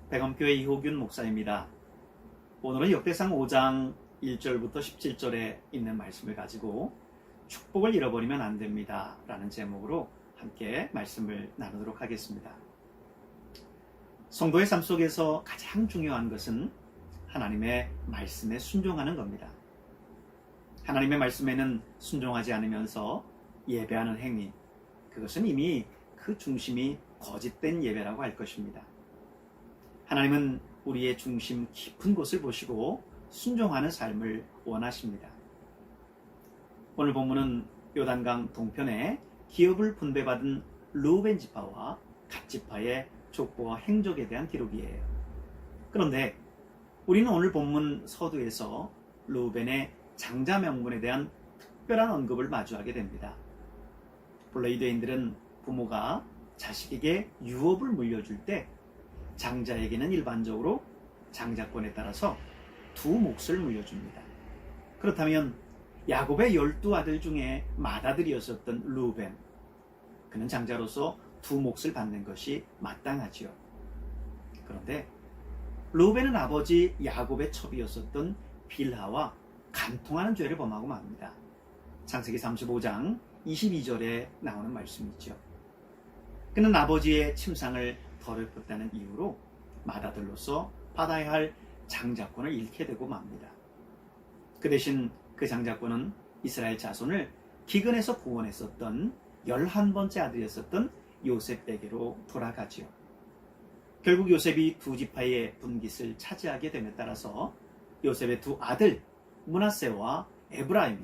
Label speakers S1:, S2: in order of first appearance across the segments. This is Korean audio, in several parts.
S1: 백암교회 이호균 목사입니다. 오늘은 역대상 5장 1절부터 17절에 있는 말씀을 가지고 축복을 잃어버리면 안 됩니다 라는 제목으로 함께 말씀을 나누도록 하겠습니다. 성도의 삶 속에서 가장 중요한 것은 하나님의 말씀에 순종하는 겁니다. 하나님의 말씀에는 순종하지 않으면서 예배하는 행위, 그것은 이미 그 중심이 거짓된 예배라고 할 것입니다. 하나님은 우리의 중심 깊은 곳을 보시고 순종하는 삶을 원하십니다. 오늘 본문은 요단강 동편에 기업을 분배받은 르우벤 지파와 갓 지파의 족보와 행적에 대한 기록이에요. 그런데 우리는 오늘 본문 서두에서 르우벤의 장자 명분에 대한 특별한 언급을 마주하게 됩니다. 본래 유대인들은 부모가 자식에게 유업을 물려줄 때 장자에게는 일반적으로 장자권에 따라서 두 몫을 물려줍니다. 그렇다면 야곱의 12아들 중에 맏아들이었었던 르우벤, 그는 장자로서 두 몫을 받는 것이 마땅하지요. 그런데 르우벤은 아버지 야곱의 첩이었었던 빌하와 간통하는 죄를 범하고 맙니다. 창세기 35장 22절에 나오는 말씀이죠. 그는 아버지의 침상을 더럽혔다는 이유로 맏아들로서 받아야 할 장자권을 잃게 되고 맙니다. 그 대신 그 장자권은 이스라엘 자손을 기근에서 구원했었던 11번째 아들이었었던 요셉에게로 돌아가지요. 결국 요셉이 두 지파의 분깃을 차지하게 됨에 따라서 요셉의 두 아들 므낫세와 에브라임이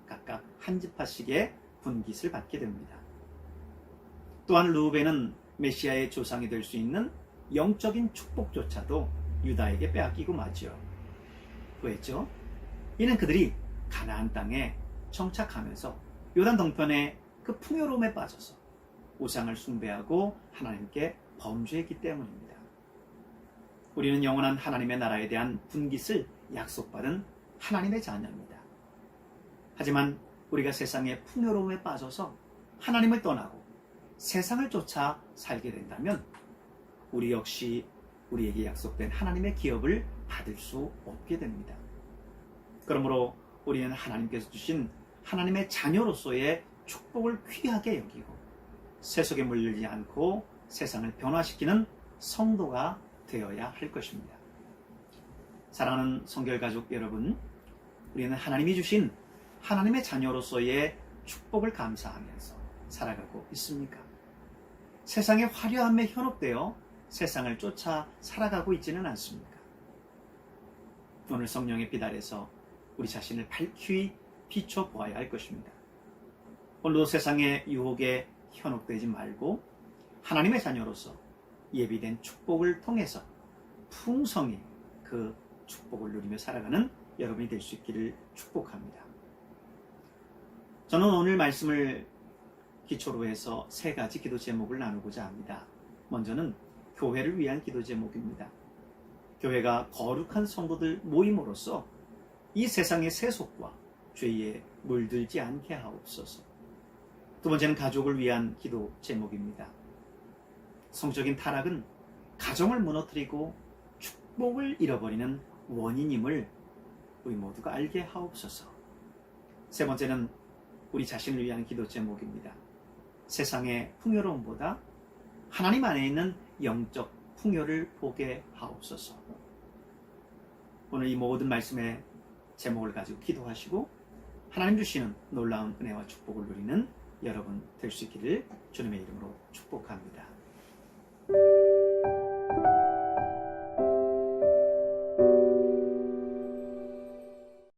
S1: 각각 한 지파씩의 분깃을 받게 됩니다. 또한 르우벤은 메시아의 조상이 될 수 있는 영적인 축복조차도 유다에게 빼앗기고 마지요. 왜죠? 이는 그들이 가나안 땅에 정착하면서 요단 동편의 그 풍요로움에 빠져서 우상을 숭배하고 하나님께 범죄했기 때문입니다. 우리는 영원한 하나님의 나라에 대한 분깃을 약속받은 하나님의 자녀입니다. 하지만 우리가 세상의 풍요로움에 빠져서 하나님을 떠나고 세상을 쫓아 살게 된다면 우리 역시 우리에게 약속된 하나님의 기업을 받을 수 없게 됩니다. 그러므로 우리는 하나님께서 주신 하나님의 자녀로서의 축복을 귀하게 여기고 세속에 물들지 않고 세상을 변화시키는 성도가 되어야 할 것입니다. 사랑하는 성결가족 여러분, 우리는 하나님이 주신 하나님의 자녀로서의 축복을 감사하면서 살아가고 있습니까? 세상의 화려함에 현혹되어 세상을 쫓아 살아가고 있지는 않습니까? 오늘 성령의 빛 아래서 우리 자신을 밝히 비춰보아야 할 것입니다. 오늘도 세상의 유혹에 현혹되지 말고 하나님의 자녀로서 예비된 축복을 통해서 풍성히 그 축복을 누리며 살아가는 여러분이 될 수 있기를 축복합니다. 저는 오늘 말씀을 기초로 해서 세 가지 기도 제목을 나누고자 합니다. 먼저는 교회를 위한 기도 제목입니다. 교회가 거룩한 성도들 모임으로써 이 세상의 세속과 죄에 물들지 않게 하옵소서. 두 번째는 가족을 위한 기도 제목입니다. 성적인 타락은 가정을 무너뜨리고 축복을 잃어버리는 원인임을 우리 모두가 알게 하옵소서. 세 번째는 우리 자신을 위한 기도 제목입니다. 세상의 풍요로움보다 하나님 안에 있는 영적 풍요를 보게 하옵소서. 오늘 이 모든 말씀의 제목을 가지고 기도하시고 하나님 주시는 놀라운 은혜와 축복을 누리는 여러분 될 수 있기를 주님의 이름으로 축복합니다.